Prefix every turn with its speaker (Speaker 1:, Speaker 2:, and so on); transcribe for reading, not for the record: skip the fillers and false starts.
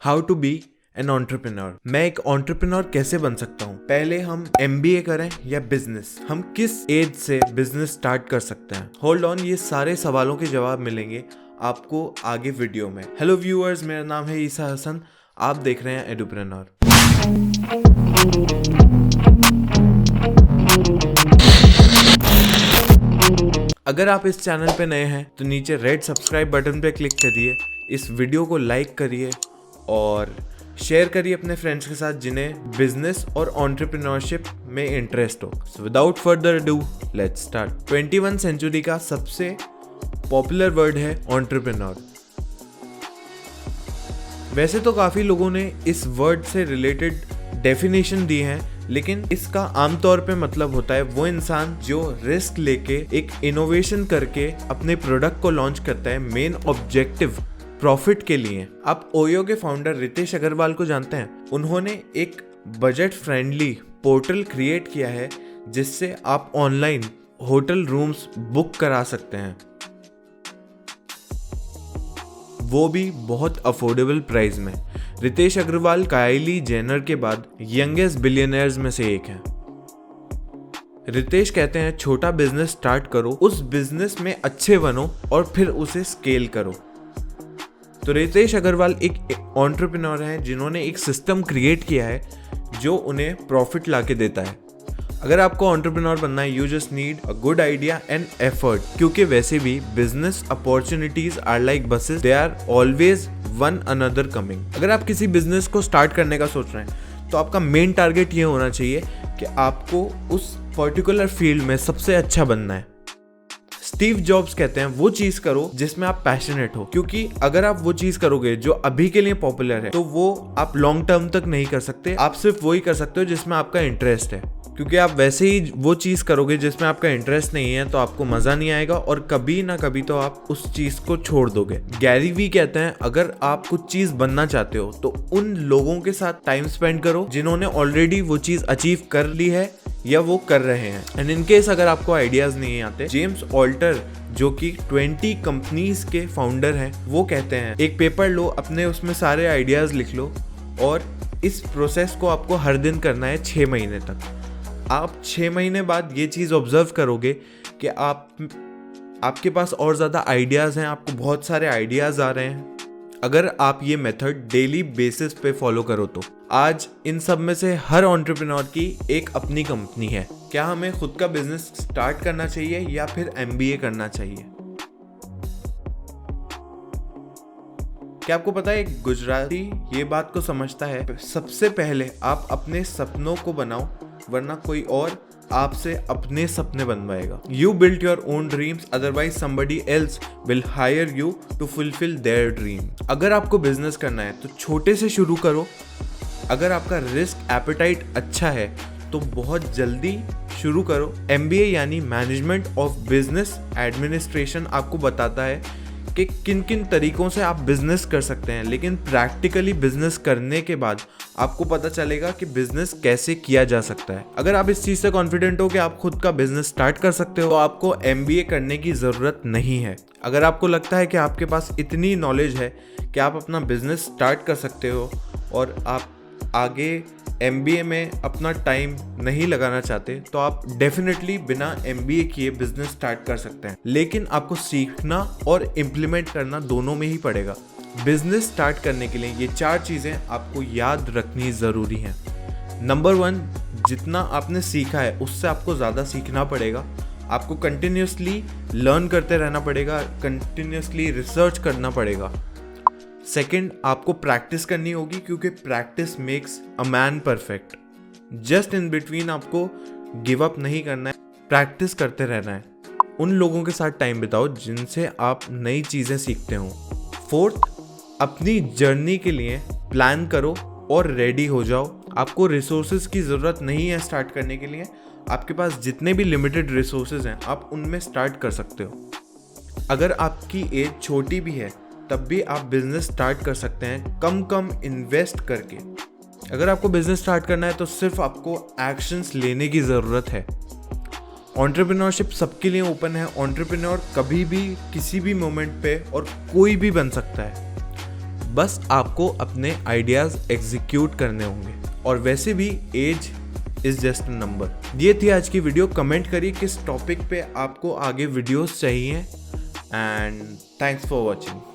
Speaker 1: How to be an entrepreneur. मैं एक entrepreneur कैसे बन सकता हूँ। पहले हम MBA करें या बिजनेस, हम किस एज से बिजनेस स्टार्ट कर सकते हैं। होल्ड ऑन, ये सारे सवालों के जवाब मिलेंगे आपको आगे वीडियो में। हेलो व्यूअर्स, मेरा नाम है ईसा हसन, आप देख रहे हैं एडुप्रेन्योर। अगर आप इस चैनल पे नए हैं तो नीचे रेड सब्सक्राइब बटन पे क्लिक करिए, इस वीडियो को लाइक करिए और शेयर करिए अपने फ्रेंड्स के साथ जिन्हें बिजनेस और एंटरप्रेन्योरशिप में इंटरेस्ट हो। So without further do let's start. 21 century का सबसे पॉपुलर वर्ड है एंटरप्रेन्योर। वैसे तो काफी लोगों ने इस वर्ड से रिलेटेड डेफिनेशन दी है, लेकिन इसका आमतौर पे मतलब होता है वो इंसान जो रिस्क लेके एक इनोवेशन करके अपने प्रोडक्ट को लॉन्च करता है, मेन ऑब्जेक्टिव प्रॉफिट के लिए। आप ओयो के फाउंडर रितेश अग्रवाल को जानते हैं। उन्होंने एक बजट फ्रेंडली पोर्टल क्रिएट किया है जिससे आप ऑनलाइन होटल रूम्स बुक करा सकते हैं, वो भी बहुत अफोर्डेबल प्राइस में। रितेश अग्रवाल काइली जेनर के बाद यंगेस्ट बिलियनर्स में से एक हैं। रितेश कहते हैं छोटा बिजनेस स्टार्ट करो, उस बिजनेस में अच्छे बनो और फिर उसे स्केल करो। तो रितेश अग्रवाल एक एंटरप्रेन्योर हैं जिन्होंने एक सिस्टम क्रिएट किया है जो उन्हें प्रॉफिट लाके देता है। अगर आपको एंटरप्रेन्योर बनना है, you just need a good idea and effort, क्योंकि वैसे भी business opportunities are like buses, they are always one another coming. अगर आप किसी बिजनेस को स्टार्ट करने का सोच रहे हैं तो आपका मेन टारगेट ये होना चाहिए कि आपको उस पर्टिकुलर फील्ड में सबसे अच्छा बनना है। स्टीव जॉब्स कहते हैं वो चीज करो जिसमें आप पैशनेट हो, क्योंकि अगर आप वो चीज करोगे जो अभी के लिए पॉपुलर है तो वो आप लॉन्ग टर्म तक नहीं कर सकते। आप सिर्फ वही कर सकते हो जिसमें आपका इंटरेस्ट है, क्योंकि आप वैसे ही वो चीज करोगे जिसमें आपका इंटरेस्ट नहीं है तो आपको मजा नहीं आएगा और कभी ना कभी तो आप उस चीज को छोड़ दोगे। गैरी वी कहते हैं अगर आप कुछ चीज बनना चाहते हो तो उन लोगों के साथ टाइम स्पेंड करो जिन्होंने ऑलरेडी वो चीज अचीव कर ली है या वो कर रहे हैं। एंड इन केस अगर आपको आइडियाज नहीं आते, जेम्स ऑल्टर जो कि 20 कंपनीज के फाउंडर हैं, वो कहते हैं एक पेपर लो, अपने उसमें सारे आइडियाज लिख लो और इस प्रोसेस को आपको हर दिन करना है 6 महीने तक। आप 6 महीने बाद ये चीज़ ऑब्जर्व करोगे कि आपके पास और ज़्यादा आइडियाज़ हैं, आपको बहुत सारे आइडियाज़ आ रहे हैं अगर आप ये मेथड डेली बेसिस पे फॉलो करो तो। आज इन सब में से हर एंटरप्रेन्योर की एक अपनी कंपनी है। क्या हमें खुद का बिजनेस स्टार्ट करना चाहिए या फिर MBA करना चाहिए? क्या आपको पता है एक गुजराती ये बात को समझता है, सबसे पहले आप अपने सपनों को बनाओ वरना कोई और आपसे अपने सपने बनवाएगा। You build your own dreams, otherwise somebody else will hire you to fulfill their dream। अगर आपको बिजनेस करना है तो छोटे से शुरू करो। अगर आपका रिस्क एपेटाइट अच्छा है तो बहुत जल्दी शुरू करो। MBA यानी मैनेजमेंट ऑफ बिजनेस एडमिनिस्ट्रेशन आपको बताता है कि किन किन तरीकों से आप बिजनेस कर सकते हैं, लेकिन प्रैक्टिकली बिजनेस करने के बाद आपको पता चलेगा कि बिजनेस कैसे किया जा सकता है। अगर आप इस चीज़ से कॉन्फिडेंट हो कि आप खुद का बिजनेस स्टार्ट कर सकते हो तो आपको MBA करने की ज़रूरत नहीं है। अगर आपको लगता है कि आपके पास इतनी नॉलेज है कि आप अपना बिजनेस स्टार्ट कर सकते हो और आप आगे MBA में अपना टाइम नहीं लगाना चाहते तो आप डेफिनेटली बिना MBA किए बिजनेस स्टार्ट कर सकते हैं, लेकिन आपको सीखना और इम्प्लीमेंट करना दोनों में ही पड़ेगा। बिजनेस स्टार्ट करने के लिए ये 4 चीज़ें आपको याद रखनी ज़रूरी हैं। नंबर 1, जितना आपने सीखा है उससे आपको ज़्यादा सीखना पड़ेगा। आपको कंटिन्यूसली लर्न करते रहना पड़ेगा, कंटिन्यूसली रिसर्च करना पड़ेगा। सेकेंड, आपको प्रैक्टिस करनी होगी क्योंकि practice makes a man perfect. Just in between आपको गिव अप नहीं करना है, प्रैक्टिस करते रहना है। उन लोगों के साथ टाइम बिताओ जिनसे आप नई चीज़ें सीखते हो। फोर्थ, अपनी जर्नी के लिए प्लान करो और रेडी हो जाओ। आपको रिसोर्सेज की ज़रूरत नहीं है स्टार्ट करने के लिए। आपके पास जितने भी लिमिटेड रिसोर्सेज हैं आप उनमें स्टार्ट कर सकते हो। अगर आपकी एज छोटी भी है तब भी आप बिजनेस स्टार्ट कर सकते हैं कम इन्वेस्ट करके। अगर आपको बिजनेस स्टार्ट करना है तो सिर्फ आपको एक्शंस लेने की ज़रूरत है। एंटरप्रेन्योरशिप सबके लिए ओपन है। एंटरप्रेन्योर कभी भी किसी भी मोमेंट पे और कोई भी बन सकता है। बस आपको अपने आइडियाज़ एग्जीक्यूट करने होंगे। और वैसे भी as is just a number. ये थी आज की वीडियो। कमेंट करिए किस टॉपिक पे आपको आगे वीडियोस चाहिए एंड थैंक्स फॉर वॉचिंग।